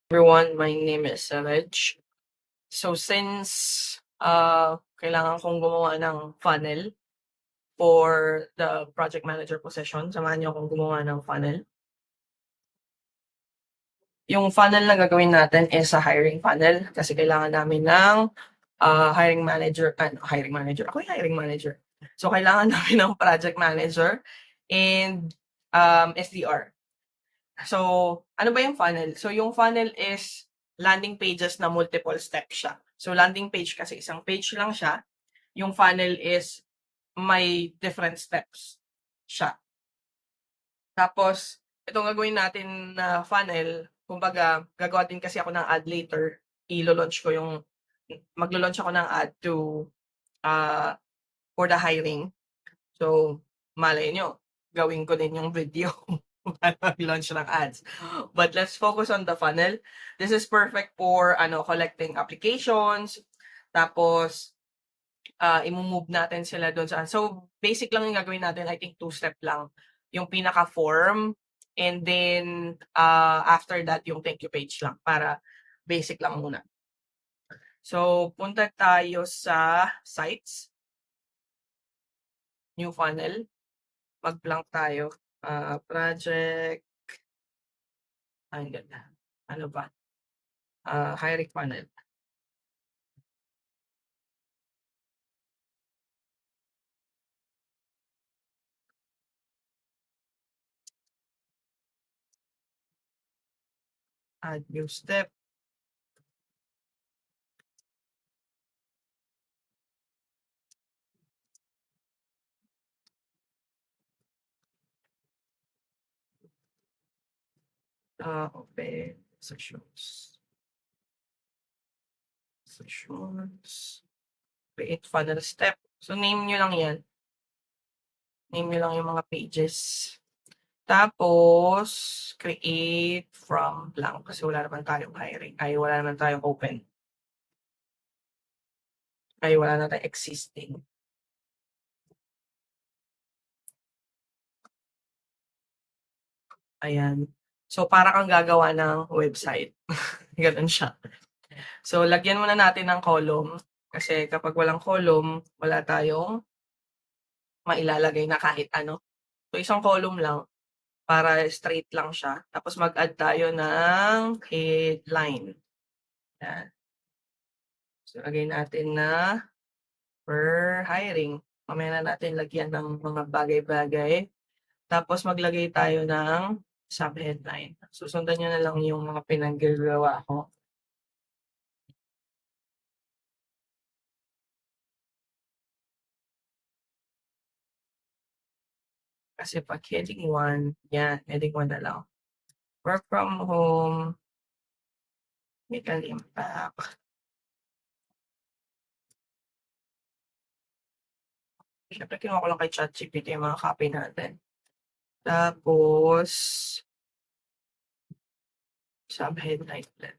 Everyone, my name is Reg. So since kailangan kong gumawa ng funnel for the project manager position, samahan niyo akong gumawa ng funnel. Yung funnel na gagawin natin is a hiring funnel kasi kailangan namin ng hiring manager. Ako yung hiring manager. So kailangan namin ng project manager and SDR. So, ano ba yung funnel? So, yung funnel is landing pages na multiple steps siya. So, landing page kasi isang page lang siya. Yung funnel is may different steps siya. Tapos, itong gagawin natin na funnel, kumbaga, gagawa din kasi ako ng ad later. Maglo-launch ako ng ad uh, for the hiring. So, malay nyo, gawin ko din yung video para mag-launch ng ads. But let's focus on the funnel. This is perfect for collecting applications. Tapos, i-move natin sila doon sa. So, basic lang yung gagawin natin. I think 2-step lang. Yung pinaka-form. And then, after that, yung thank you page lang. Para basic lang muna. So, punta tayo sa sites. New funnel. Mag-blank tayo. Project. Ang ganda. Ano ba? Hiring funnel. Add new step. Open sessions. Create funnel step. So, name nyo lang yan. Name nyo lang yung mga pages. Tapos, create from blank. Kasi wala naman tayong hiring. Wala naman tayong open. Wala na tayong existing. Ayan. So, para kang gagawa ng website. Ganun siya. So, lagyan muna natin ng column. Kasi kapag walang column, wala tayong mailalagay na kahit ano. So, isang column lang para straight lang siya. Tapos mag-add tayo ng headline. Yan. So, lagay natin na per hiring. Mamaya na natin lagyan ng mga bagay-bagay. Tapos maglagay tayo ng sub-headline. Susundan nyo na lang yung mga pinagagawa ko. Kasi pag heading 1, yan, heading 1 na lang. Work from home, make an impact. Siyempre, kinuha ko lang kay ChatGPT yung mga copy natin. Tapos, sub-headline ulit.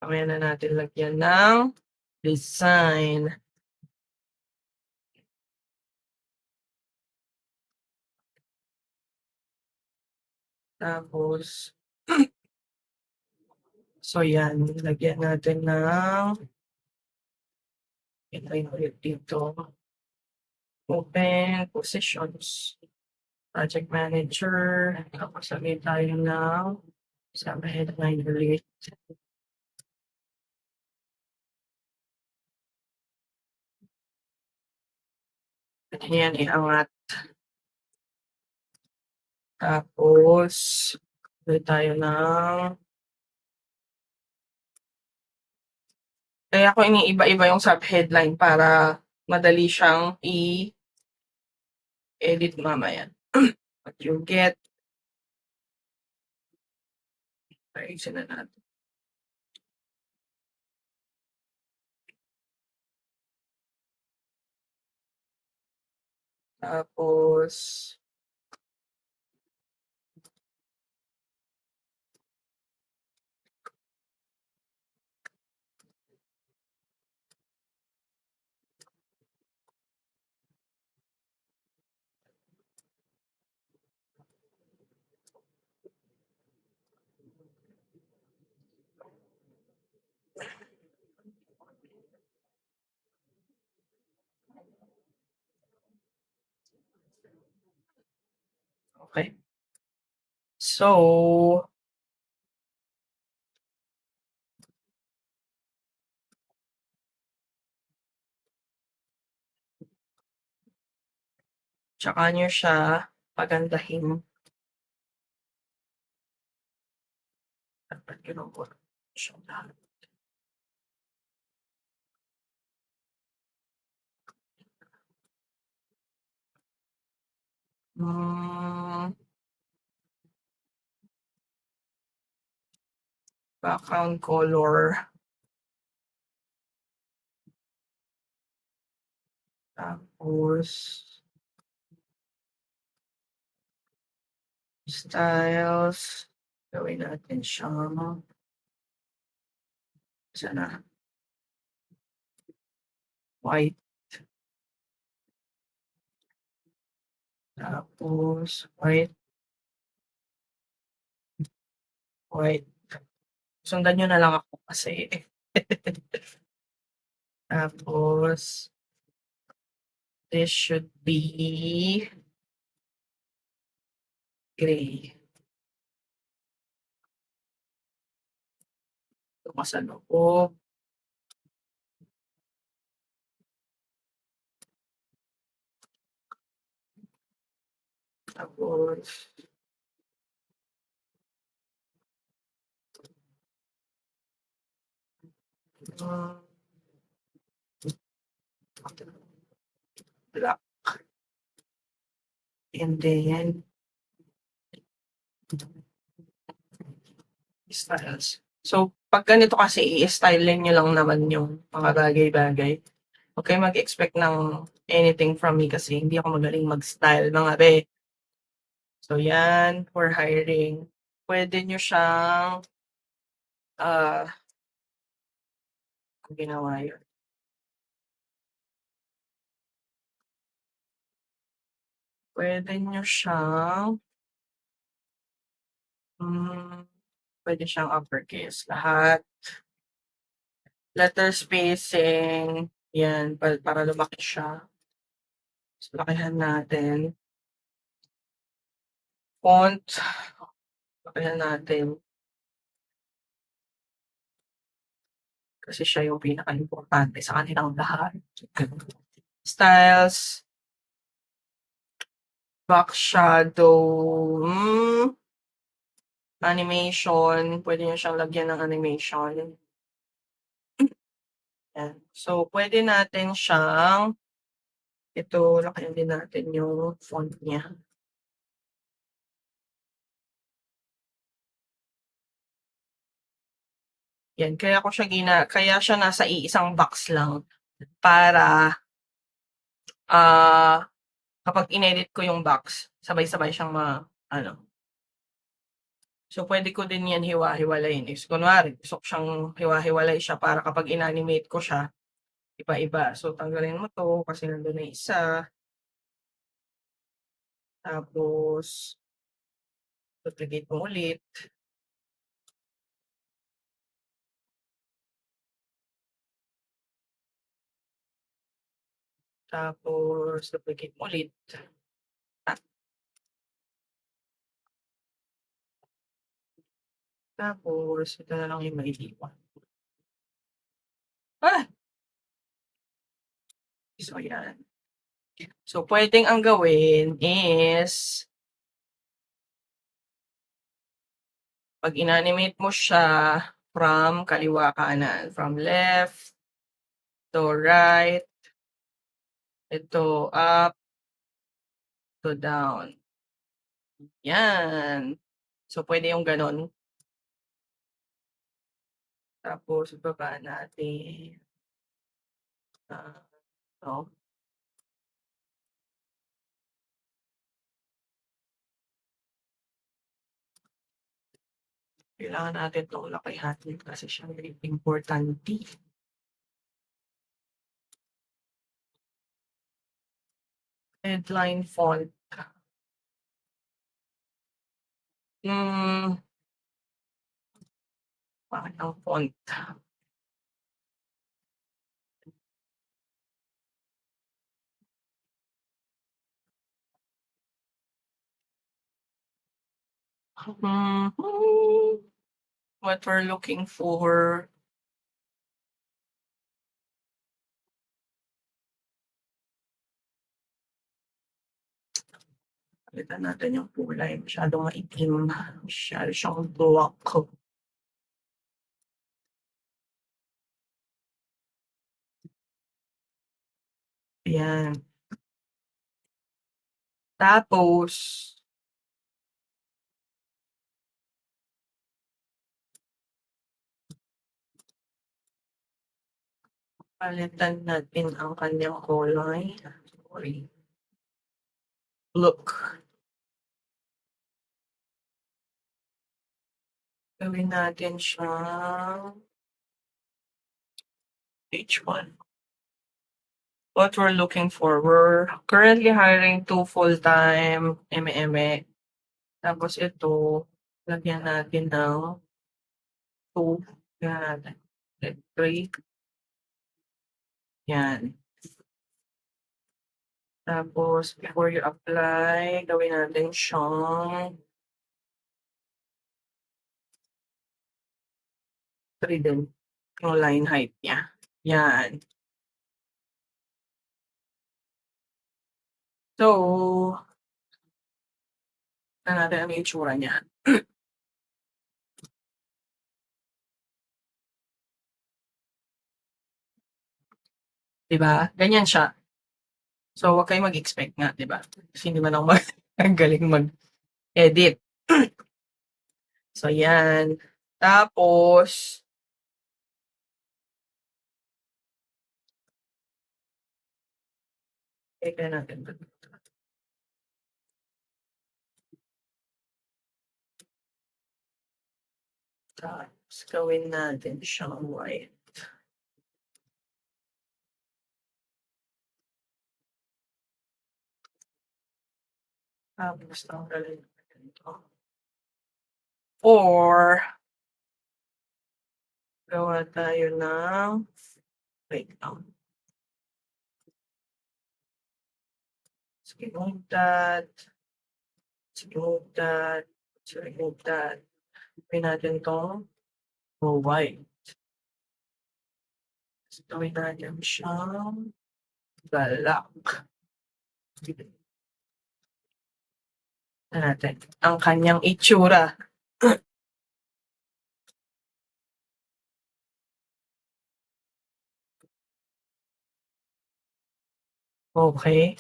Mamaya na natin lagyan ng design. Tapos, so yan, lagyan natin ng ito yung ulit dito. Open positions. Project manager. Tapos sabihin tayo ng sub-headline ulit. At yan, iangat. Tapos, ulit tayo ng kaya ko iniiba-iba yung sub-headline para madali siyang i-edit mamaya. What you get. Ayusin na natin. Tapos, okey. So, tsaka niyo siya pagandahin. Dapat kinukuha siya lahat. Hmm, background color, tapos styles, gawin natin siyang saan na, white, tapos white, white. Sundan niyo na lang ako kasi tapos this should be gray. Ito sa loob, tapos hmm, black and then styles. So, 'pag ganito kasi i-stylein niyo lang naman yung mga bagay-bagay. Huwag kayong mag-expect ng anything from me kasi hindi ako magaling mag-style mga be. So, 'yan for hiring. Puwede niyo siyang, ah, ginawa yun, puwede niyo siyang, hmm, puwede siyang uppercase lahat, letter spacing, 'yan para lumaki siya. So, lakihan natin, font, lakihan natin kasi siya yung pinakaimportante sa kanilang lahat. Styles, back shadow, animation, puwede niyo siyang lagyan ng animation, 'yan. So, puwede natin siyang ito lakihan din natin yung font niya, 'yan. Kaya siya nasa iisang box lang para, ah, kapag inedit ko yung box, sabay-sabay siyang ma-ano. So, puwede ko din 'yan hiwa-hiwalayin is kunwari gusto ko siyang hiwa-hiwalay siya para kapag in-animate ko siya, iba-iba. So, tanggalin mo 'to kasi nandun na isa, tapos duplicate mo ulit, tapos duplicate mo ulit, ah, tapos ito na lang yung maiiwan. Ah! So, 'yan. So, puwedeng ang gawin is 'pag in-animate mo siya from kaliwa kanan, from left to right, ito up to down, 'yan. So, puwede yung gano'n, tapos ibaba natin, 'to. Kailangan natin 'tong lakihan kasi siya importante. Headline font, hmm, pangit ang font. Mhm. What we're looking for. Palitan natin yung kulay, masyadong maitim, masyado siyang buwak. Ayan. Tapos, palitan natin ang kanyang kulay. Sorry. Look, gawin natin siyang H1. What we're looking for, we're currently hiring 2 full-time eme-eme. Tapos ito, lagyan natin ng 2, lagyan natin 3, yan. Tapos before you apply, gawin natin siyang 3 din, yung line height niya, yan. So, tignan natin ano yung itsura niya, 'di ba? Ganyan siya. So, wag kayong mag-expect nga, 'di ba? Kasi hindi man ako ang galing mag-edit. So, yan. Tapos, teka natin 'to. Tapos gawin natin siyang white. Tapos tanggalin natin 'to. Or gawa tayo ng wait lang. Let's remove that, let's remove that, let's remove that. Gawin natin 'tong white. Tapos gawin natin siyang black. Tignan natin ang kanyang itsura. Okey.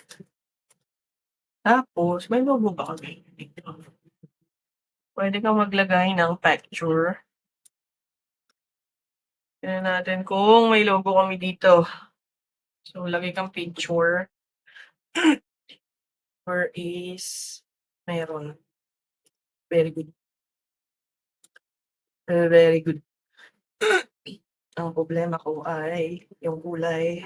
Tapos may logo ba kami dito? Puwede kang maglagay ng picture. Tignan natin kung may logo kami dito. So, lagay kang picture or is meron. Very good, very good. Ang problema ko ay yung kulay.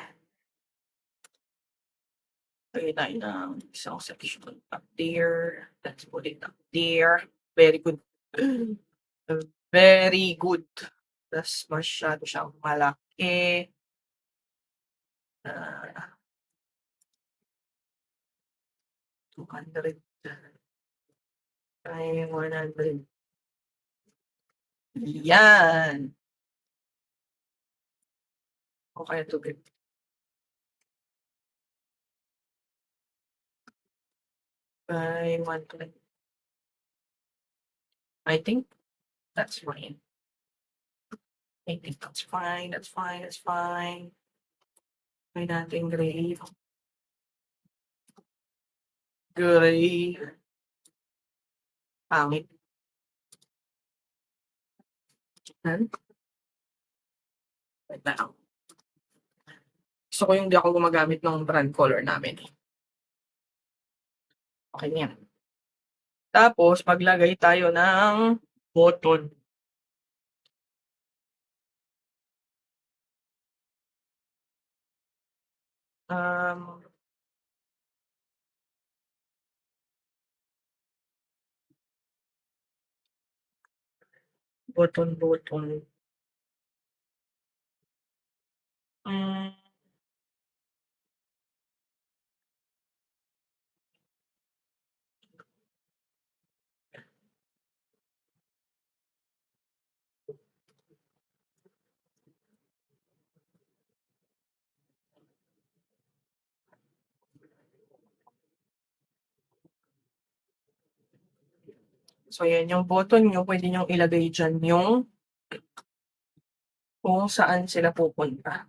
Lagay tayo ng isang section up there. Let's put it up there. Very good. Very good. Tas masyado siyang malaki. Ah, 200 by 100. Yan. O kaya tubig by 120. I think that's fine. I think that's fine, that's fine, that's fine. Try natin gray. Gray. Pangit. Yan. Wait lang. Gusto ko yung di ako gumagamit ng brand color namin, eh. Okey na yan. Tapos maglagay tayo ng button. Um, button. Hmm, So, yan yung button niyo puwede niyong ilagay diyan yung kung saan sila pupunta.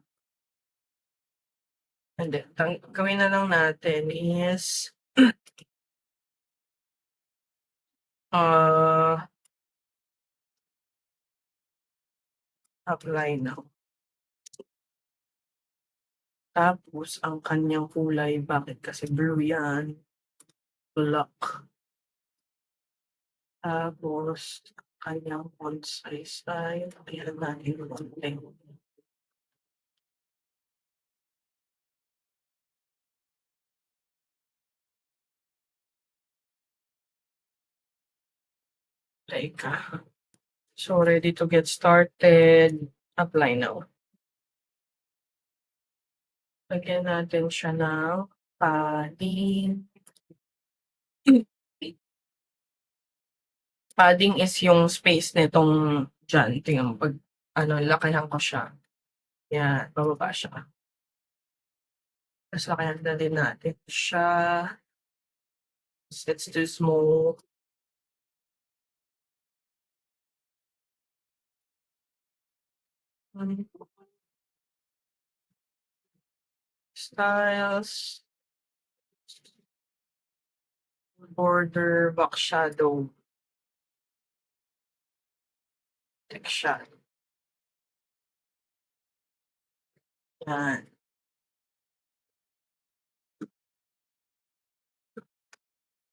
And then gawin na lang natin is, ah, apply now. Tapos ang kanyang kulay bakit kasi blue yan, black. Tapos kanyang font size ay lagyan natin konti. Teka. So, ready to get started, apply now. Lagyan natin siya ng padding. Padding is yung space nitong diyan, tingnan mo 'pag ano lakihan ko siya, yan bababa siya. Tas lakayan na din natin siya, it's too small. Styles, border, box shadow, section, yan.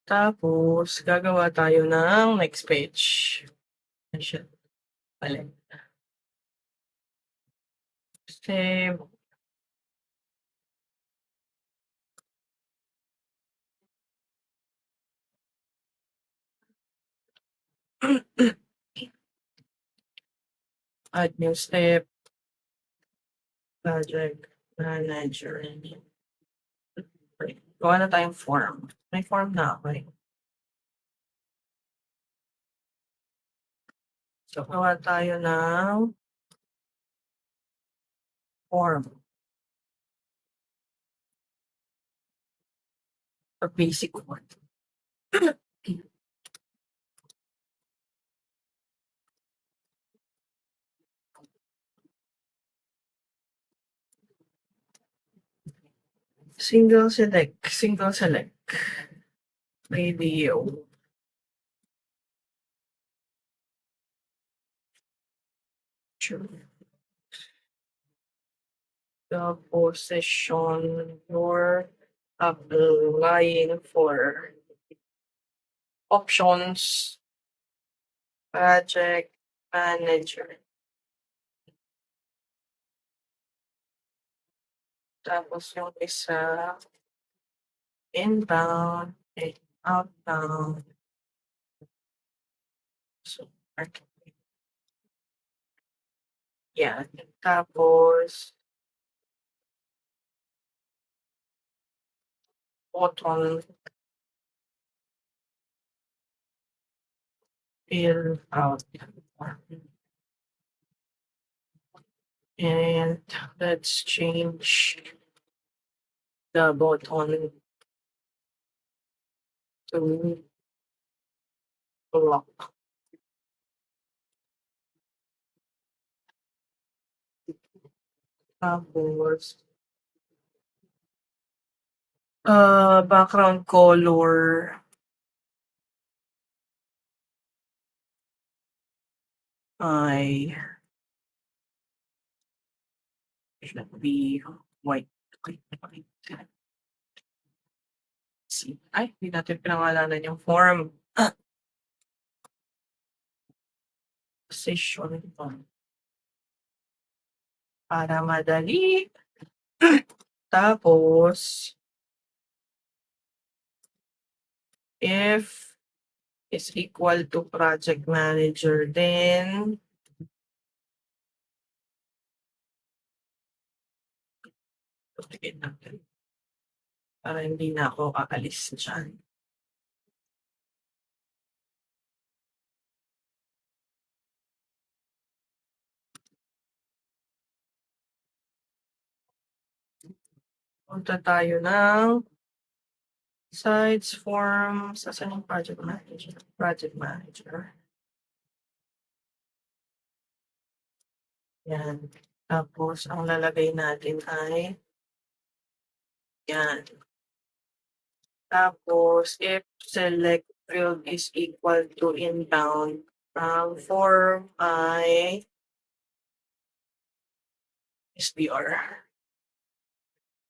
Tapos gagawa tayo ng next page. Ayan siya, mali. Save. Add new step, project manager. Gawa na tayong form. May form na ako, eh. So, gawa tayo ng form. Or basic one. Single select. Radio. Sure. The position you're applying for. Options. Project manager. Tapos yung isa, inbound and outbound. So, yan. Tapos, button, fill out. And let's change the button to block. Tapos, background color ay should be white. Okay, white. See, ay, hindi natin pinangalanan yung form. Position para madali. Tapos, if is equal to project manager, then tingnan natin para hindi na ako aalis diyan. Punta tayo ng Sites, forms, asan yung project manager? Project manager. Yan. Tapos ang lalagay natin ay yan. Tapos if select field is equal to inbound, ang form ay SDR.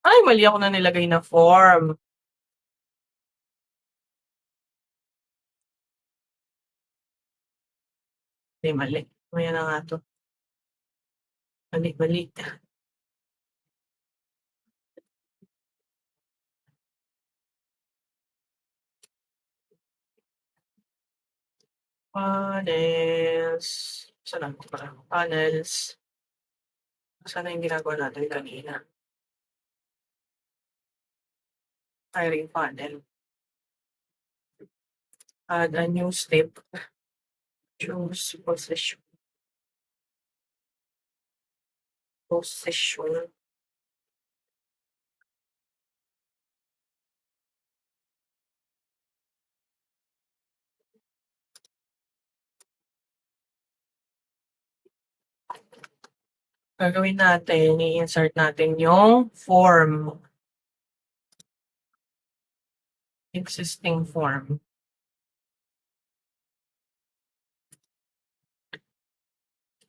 Ay, mali ako na nilagay na form. Hindi, mali. Mamaya na nga 'to. Mali. Panels. Saan na? Ito pala. Panels. Sana yung ginagawa natin kanina. Hiring panel. Add a new step. Choose position. Position. Gagawin natin, i-insert natin yung form. Existing form.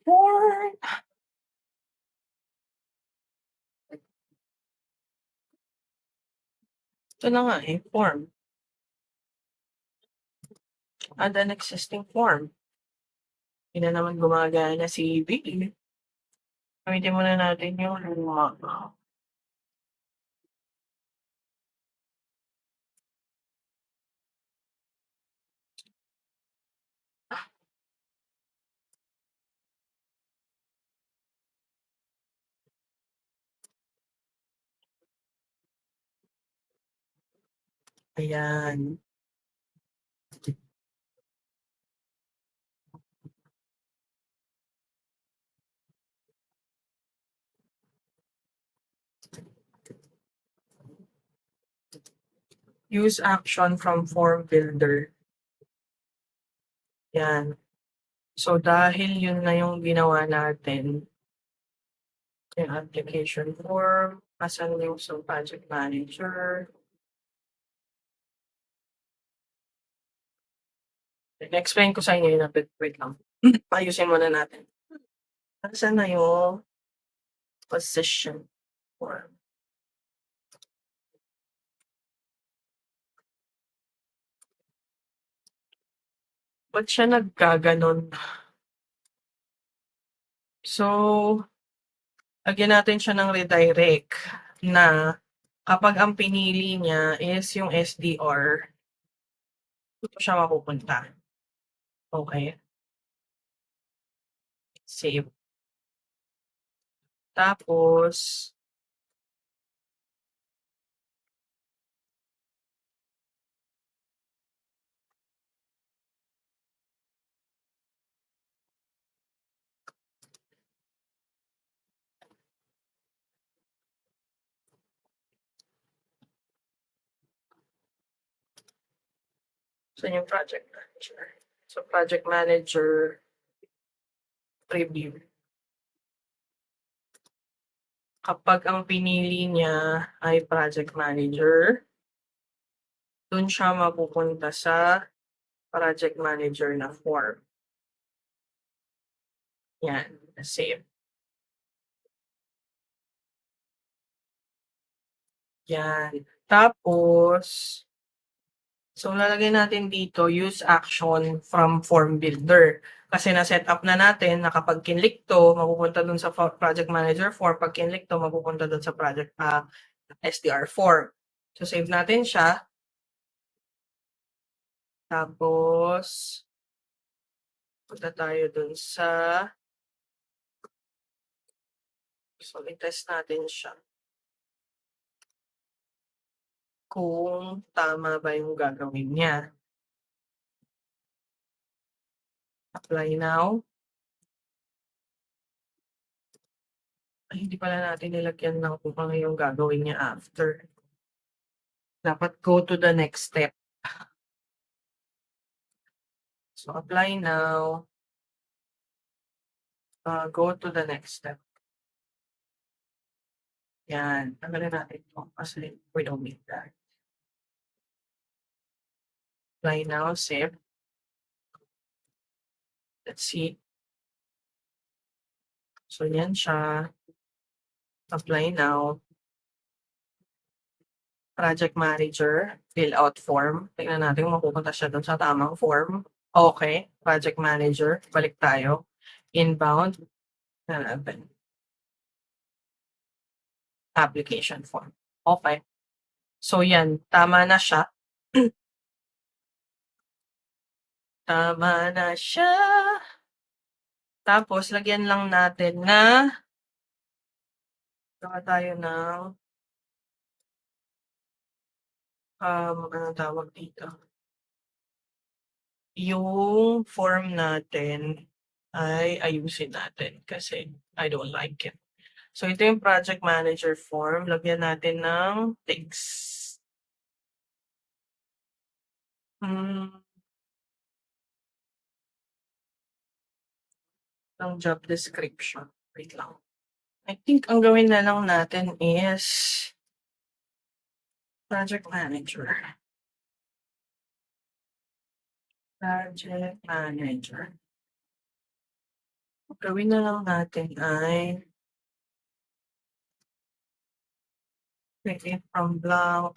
Form. Ito na nga eh, form. Add an existing form. Hindi na naman gumagana si Vicky. Gamitin muna natin yung luma. Ayan. Use action from form builder. Yan. So, dahil yun na yung ginawa natin, yung application form, asan yung sa project manager. I-explain ko sa inyo yun, wait lang. Ayusin muna natin. Asan na yung position form? Ba't siya nagkaganon? So, lagyan natin siya ng redirect na kapag ang pinili niya is yung SDR, dito siya mapupunta. Okay. Save. Tapos, saan yung project manager? So, project manager, preview. Kapag ang pinili niya ay project manager, dun siya mapupunta sa project manager na form. Yan, save. Yan. Tapos, so lalagay natin dito, use action from form builder. Kasi na-set up na natin na kapag kinlik to, mapupunta dun sa project manager form. Pag kinlik to, mapupunta dun sa project SDR form. So, save natin siya. Tapos, punta tayo dun sa, so, i-test natin siya. Kung tama ba yung gagawin niya. Apply now. Ay, hindi pala natin nilagyan ng kung ano yung gagawin niya after. dapat go to the next step. So, apply now, go to the next step. Yan, tanggalin natin 'to kasi we don't need that. Apply now, save. Let's see. So, yan siya. Apply now. Project manager, fill out form. Tignan natin kung mapupunta siya dun sa tamang form. Okay, project manager, balik tayo. Inbound, tignan natin. Application form. Okay. So yan, tama na siya. Tama na siya. Tapos lagyan lang natin na gawa tayo ng, anong tawag dito? Yung form natin ay ayusin natin kasi I don't like it. So, ito yung project manager form. Lagyan natin ng text. Ng job description. Wait lang. I think ang gawin na lang natin is project manager. Project manager. Ang gawin na lang natin ay create from blank.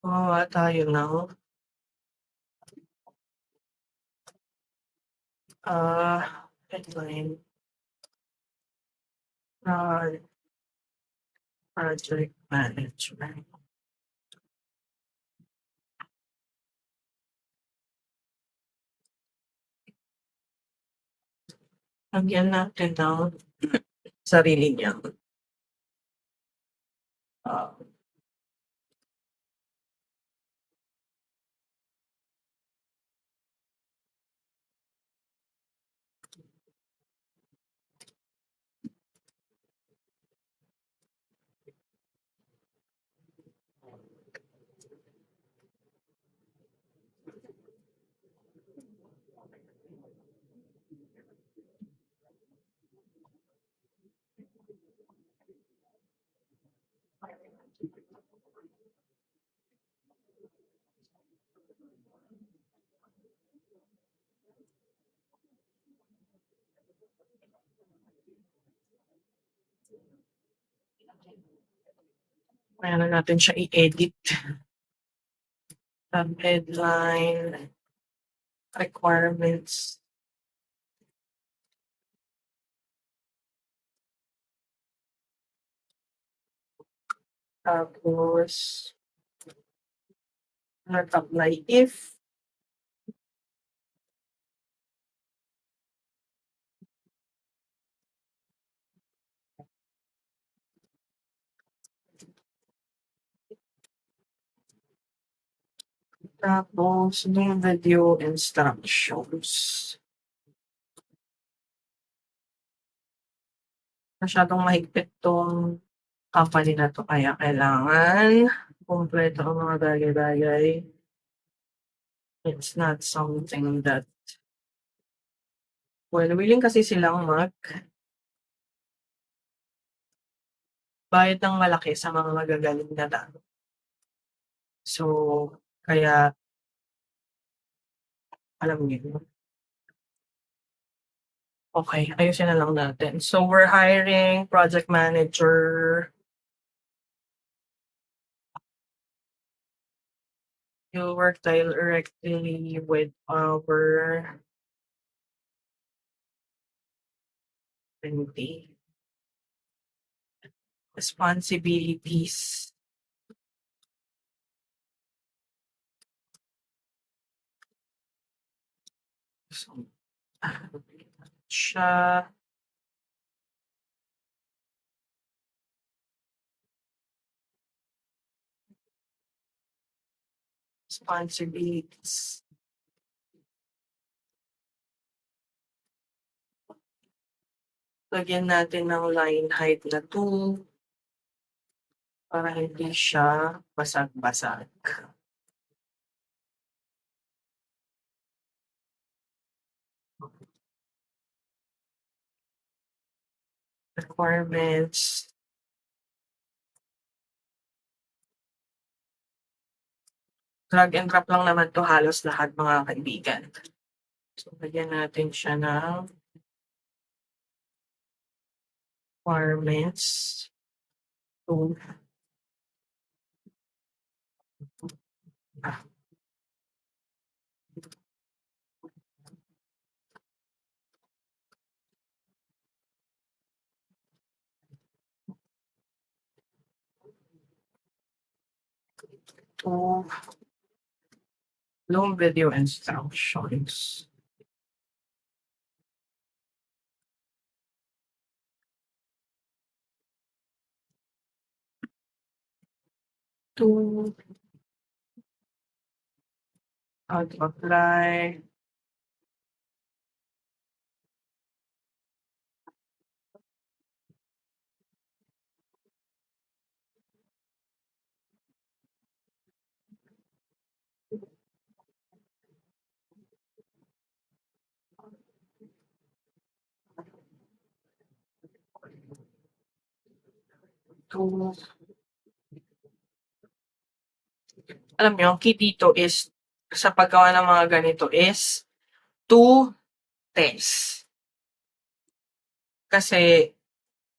Gumawa tayo ng headline. Project management. Lagyan natin ng sarili niya. Kaya na natin siya i-edit. Headline, requirements. Tapos, not apply if tapos yung video instructions. Masyadong mahigpit 'tong company na 'to kaya kailangan kumpleto ang mga bagay-bagay. It's not something that well, willing kasi silang bayad ng malaki sa mga magagaling na tao. So, kaya alam niyo. Okay, ayusin na lang natin. So, we're hiring project manager. You work directly with our 20 responsibilities. So, siya responsibilities. Lagyan natin ng line height na 2. para hindi siya basag-basag. Requirements. Drag and drop lang naman 'to halos lahat mga kaibigan. So, lagyan natin siya ng requirements to ah, to long video instructions. To how to apply to alam niyo ang key dito is sa paggawa ng mga ganito is to test. Kasi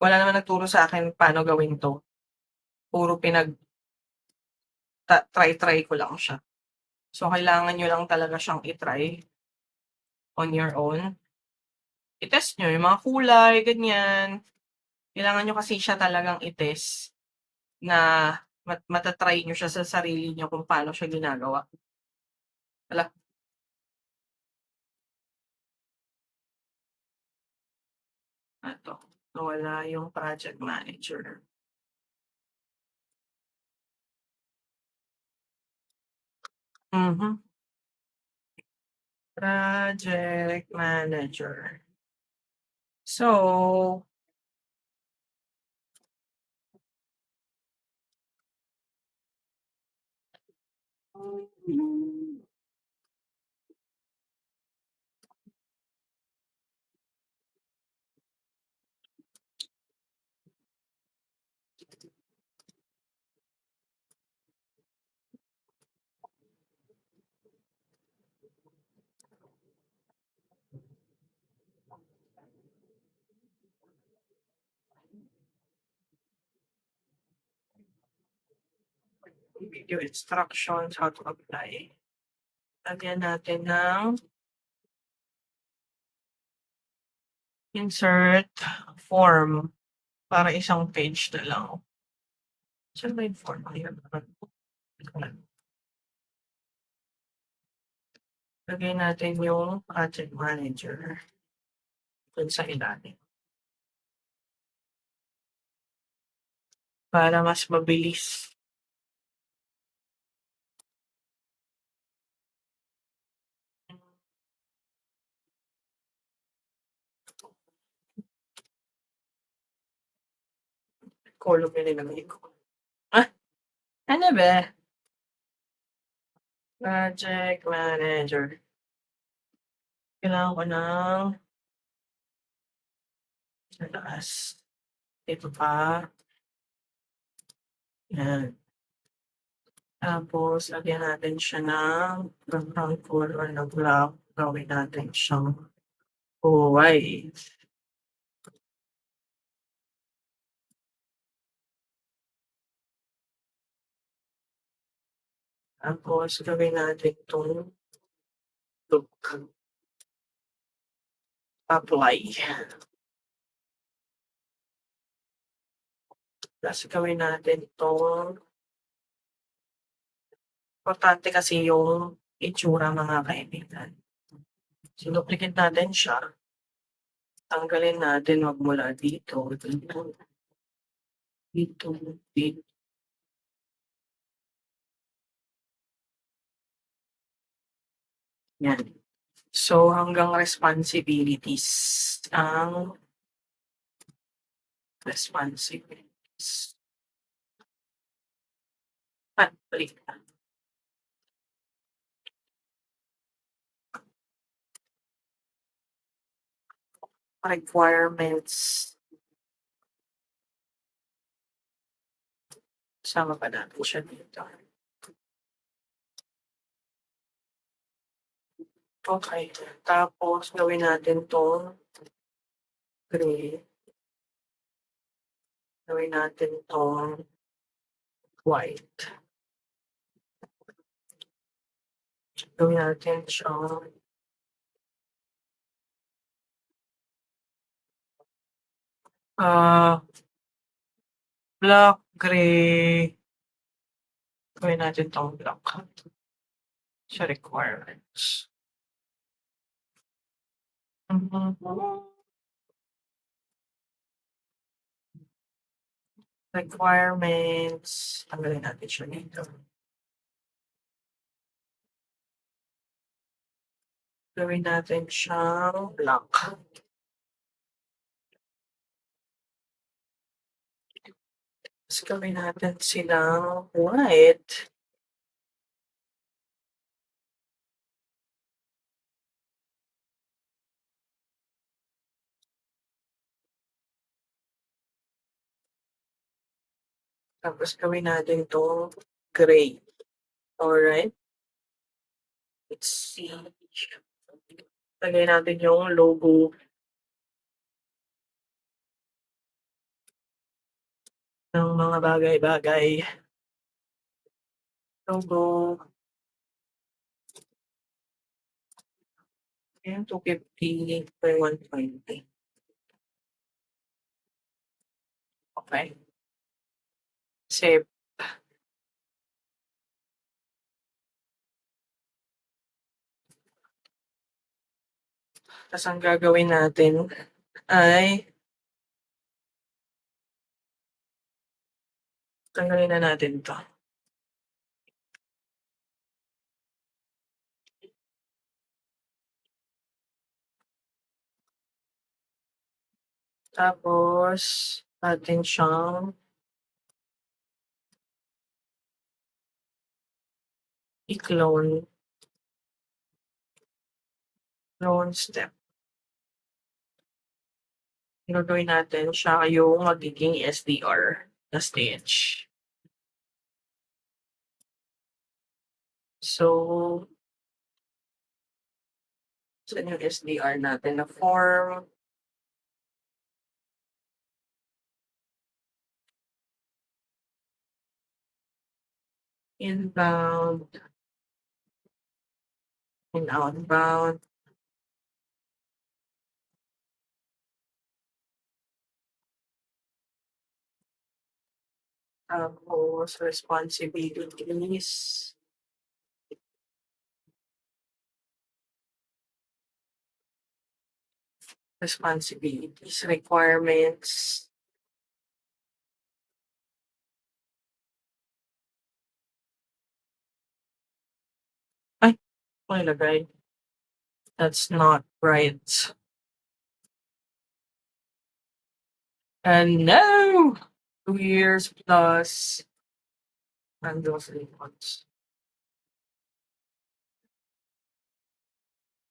wala naman nagturo sa akin paano gawin 'to. Puro try-try ko lang siya. So, kailangan niyo lang talaga siyang i-try on your own. I-test niyo yung mga kulay, ganyan. Kailangan niyo kasi siya talagang i-test na mata-try niyo siya sa sarili niyo kung paano siya ginagawa. Hala, eto, nawala yung project manager. Mhm, project manager. So, video instructions, how to apply. Lagyan natin ng insert form para isang page na lang. Saan ba yung form? Ayan naman. Lagay natin yung project manager dun sa ilalim. Para mas mabilis. Column yung nilagay ko. Ah, ano ba? Project manager. Kailangan ko ng sa taas. Ito pa. Yan. Tapos, lagyan natin siya ng background color na black. Gawin natin siyang white. Tapos, gawin natin itong look. Apply. Tapos, gawin natin itong importante kasi yung itsura mga kaibigan. Sinuplicate natin siya. Tanggalin natin, wag mula dito, dito, dito, dito. Yan. So, hanggang responsibilities. Ang responsibilities. Balik. Requirements. Kasama ba natin siya dito? Okey, tapos gawin natin 'tong gray. Gawin natin 'tong white. Gawin natin siyang ah, black, gray. Gawin natin 'tong black sa requirements. Mhm. Requirements, tanggalin natin siya dito. Gawin natin siyang black. Ta's gawin natin silang white. Tapos gawin natin 'tong gray. Alright? Let's see. Lagay natin yung logo ng mga bagay-bagay. Logo. Ayan, 250 by 120. Okey. Save. Ta's ang gagawin natin ay tanggalin na natin 'to. Tapos atin siyang i-clone. Clone step. Gagawin natin siya yung magiging SDR na stage. So, saan yung SDR natin na form? Inbound and outbound. Tapos responsibilities. Responsibilities, requirements. Ay, nakalagay. That's not right. And no! 2 years plus and those 3 months.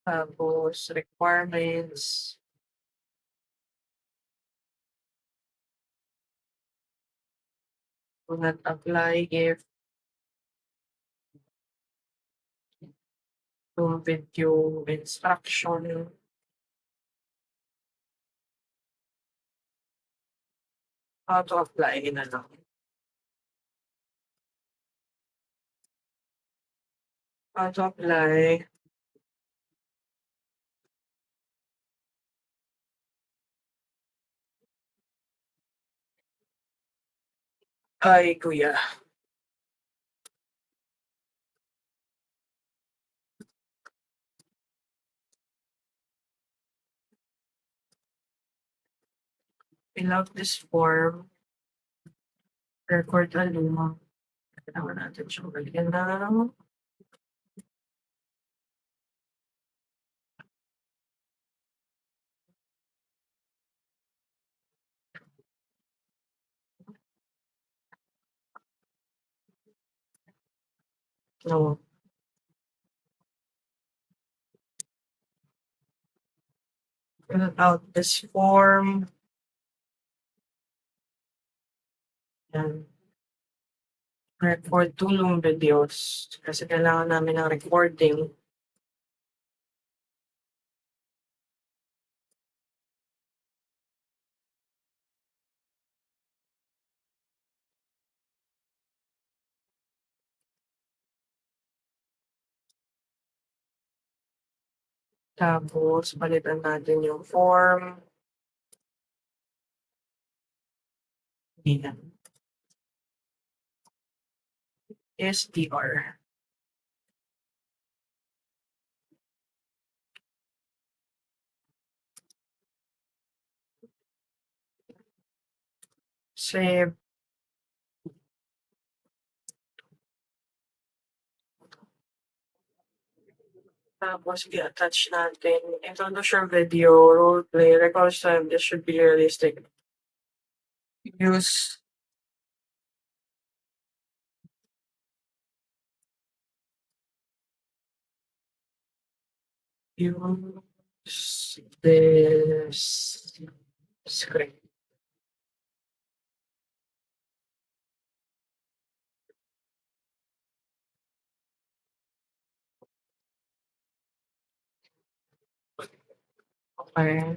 Tapos requirements. Do not apply if yung video instruction. How to apply na lang. How to apply. Ay, kuya. Fill out this form. Record ang luma. Kailangan natin siyang balikan ng No. Fill out this form. Yan. Record tulong videos kasi kailangan namin ng recording. Tapos palitan natin yung form. Yan. SDR. Save. Tapos i-attach natin. Introduce your video, roleplay, record time. This should be realistic. Use this script. Okay.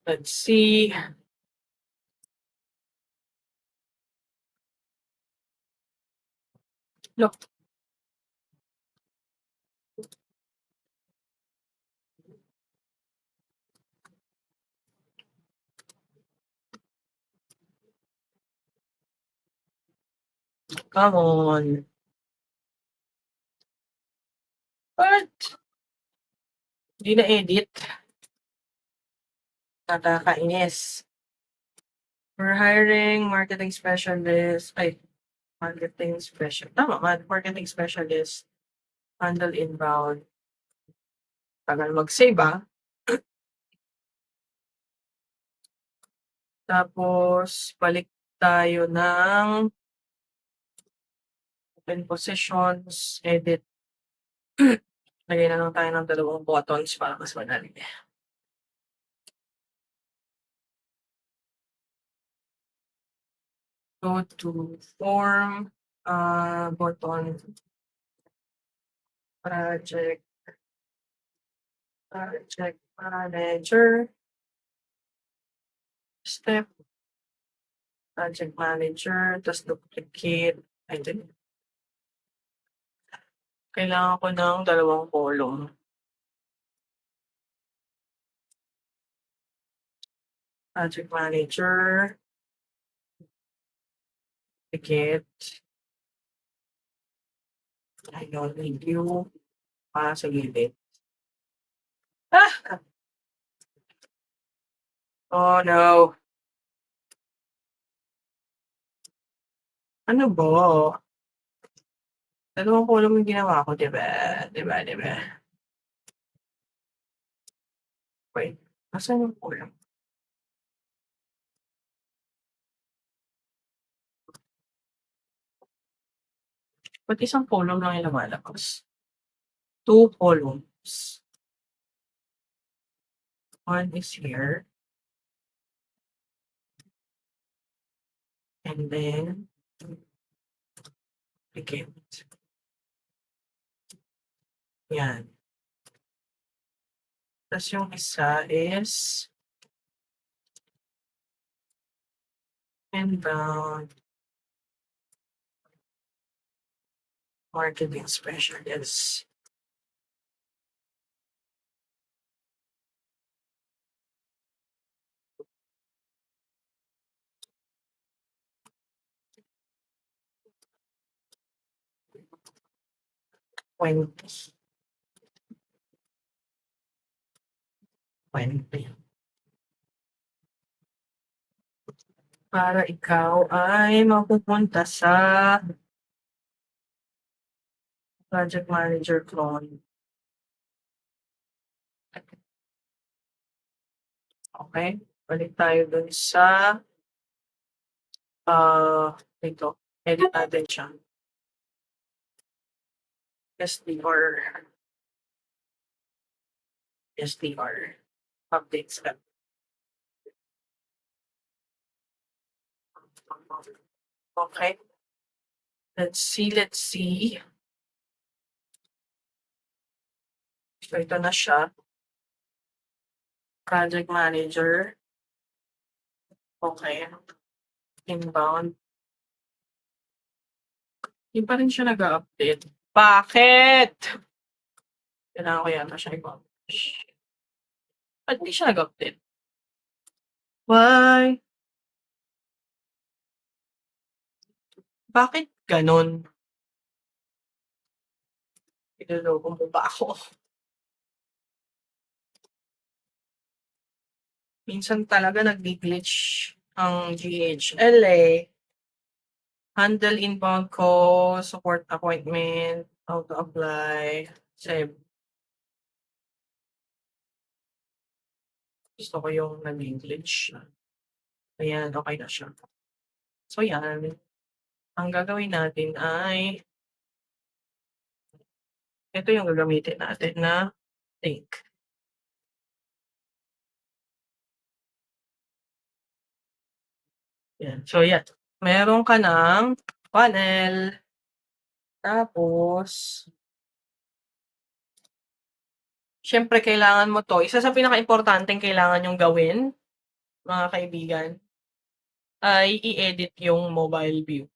Let's see. Look. Come on. What? Hindi na-edit. Nakakainis. We're hiring marketing specialist. Ay, marketing special. Tama, marketing specialist. Handle inbound. Tagal mag-save ah. Tapos, balik tayo ng open positions, edit. Lagay na lang tayo ng 2 buttons para mas madali. Go to form, button, project manager, step, project manager, tapos duplicate. Ay, din. Kailangan ko ng 2 column. Project manager, duplicate. I don't need you. Sa gilid. Ah! Oh no. Ano ba? 2 column yung ginawa ko, 'di ba? 'Di ba, 'di ba? Wait, nasaan yung column? Ba't isang column lang yung lumalabas? 2 columns. One is here. And then duplicate. Yan. Tas yung isa is inbound marketing specialist. Twenty. Para ikaw ay mapupunta sa project manager clone. Okay? Balik tayo dun sa, dito, edit natin siya. SDR, SDR, update step. Okay. Let's see. So, ito na siya. Project manager. Okay. Inbound. Hindi pa rin siya nag-a-update. Bakit? Kailangan ko yata siya i-publish. Ba't di siya nag-update? Why? Bakit gano'n? Niloloko mo ba ako? Minsan talaga naggi-glitch ang GHL, eh. Handle inbound calls, support appointment, how to apply, save. Gusto ko yung naggi-glitch. Ayan, okey na siya. So 'yan, ang gagawin natin ay ito yung gagamitin natin na link. 'Yan. So 'yan, meron ka ng funnel, tapos siyempre kailangan mo 'to, isa sa pinakaimportanteng kailangan niyong gawin, mga kaibigan, ay i-edit yung mobile view.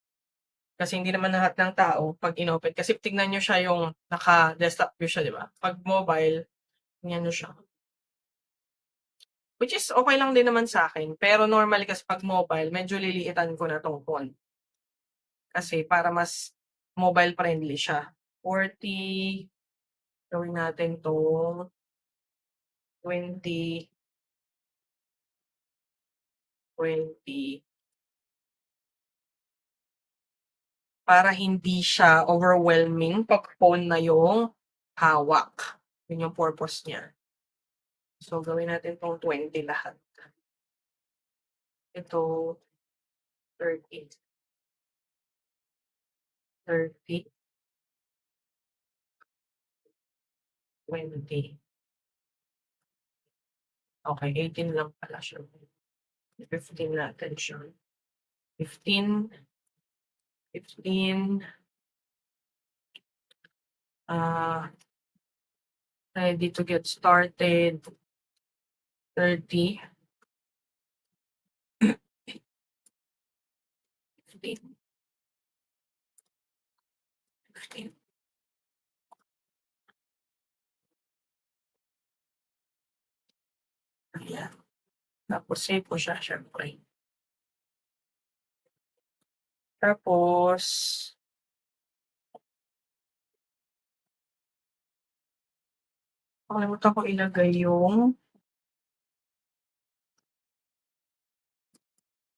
Kasi hindi naman lahat ng tao 'pag inopen kasi tignan niyo siya yung naka-desktop view siya, 'di ba? 'Pag mobile, ganyan niyo siya. Which is okey lang din naman sa'kin, pero normally kasi 'pag mobile medyo liliitan ko na 'tong font. Kasi para mas mobile friendly siya. 40, gawin natin 'tong 20, 20 para hindi siya overwhelming 'pag phone na yung hawak. Yun yung purpose niya. So, gawin natin 'tong 20 lahat. Ito, 30, 30, 20. Okay, 18 lang pala siya. 15 natin siya. 15, 15, ah, ready to get started, 30, 15, 15. Ayan. Tapos save ko siya siyempre. Tapos, nakalimutan ko ilagay yung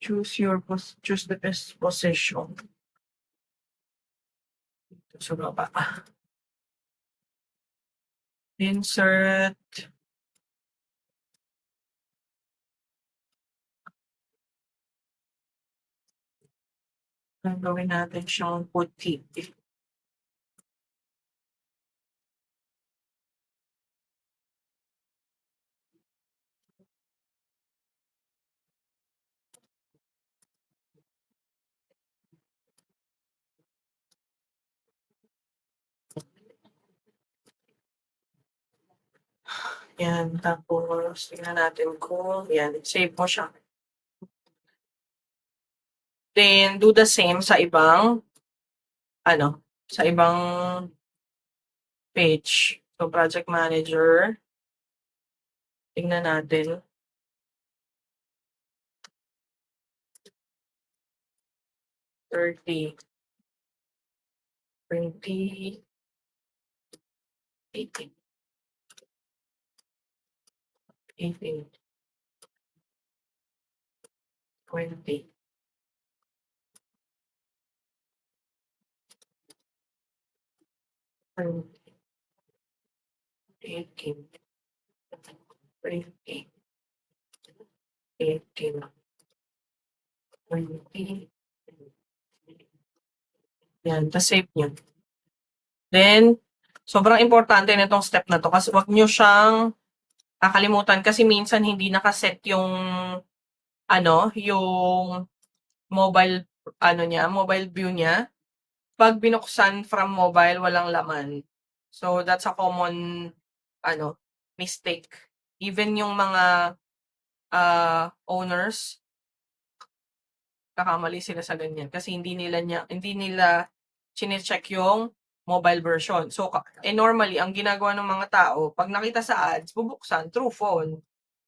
choose the best position. Dito sa baba. Insert. Gagawin natin siyang puti. Yan, tapos tingnan natin kung yan, save mo siya. Then do the same sa ibang ano, sa ibang page. So project manager, tingnan natin. 30, 20, 18, 18, 20, 20, 18, 20. 18, 20. Yan, tas save niyo. Then, sobrang importante nitong step na 'to kasi 'wag niyo siyang kakalimutan kasi minsan hindi nakaset yung ano, yung mobile mobile view niya. 'Pag binuksan from mobile, walang laman. So, that's a common mistake. Even yung mga, owners, nakakamali sila sa ganyan kasi hindi nila chine-check yung mobile version. So, normally ang ginagawa ng mga tao 'pag nakita sa ads bubuksan through phone.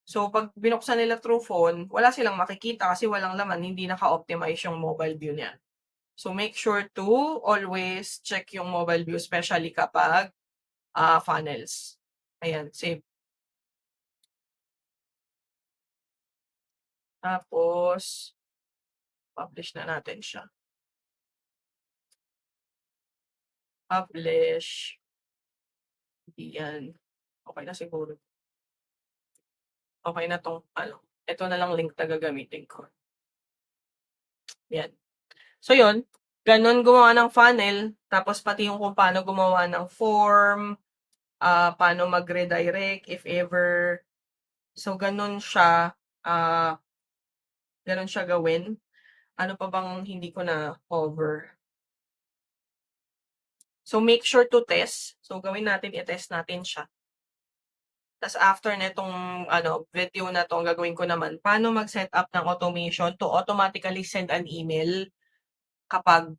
So, 'pag binuksan nila through phone, wala silang makikita kasi walang laman, hindi naka-optimize yung mobile view niya. So, make sure to always check yung mobile view especially kapag, funnels. Ayan, save. Tapos, publish na natin siya. Publish. Yan. Okay na siguro. Okay na 'tong ito na lang link na gagamitin ko. Yan. So yun, gano'n gumawa ng funnel, tapos pati yung kung paano gumawa ng form, paano mag-redirect if ever. So gano'n siya gawin. Ano pa bang hindi ko na-cover? So make sure to test. So gawin natin, i-test natin siya. Tas after nitong video na 'to, ang gagawin ko naman, paano mag-set up ng automation to automatically send an email kapag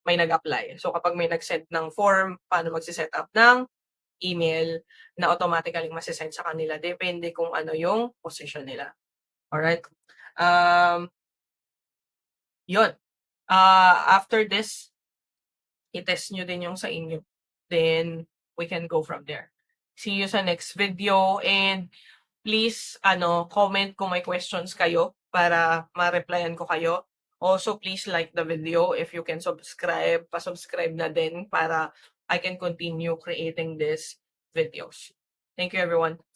may nag-apply. So kapag may nag-send ng form, paano magse-set up ng email na automatically mase-send sa kanila, depende kung ano yung position nila. Alright? Um, yun. After this, i-test nyo din yung sa inyo. Then, we can go from there. See you sa next video and please comment kung may questions kayo para ma-replyan ko kayo. Also, please like the video. If you can subscribe, pa-subscribe na din para I can continue creating these videos. Thank you everyone.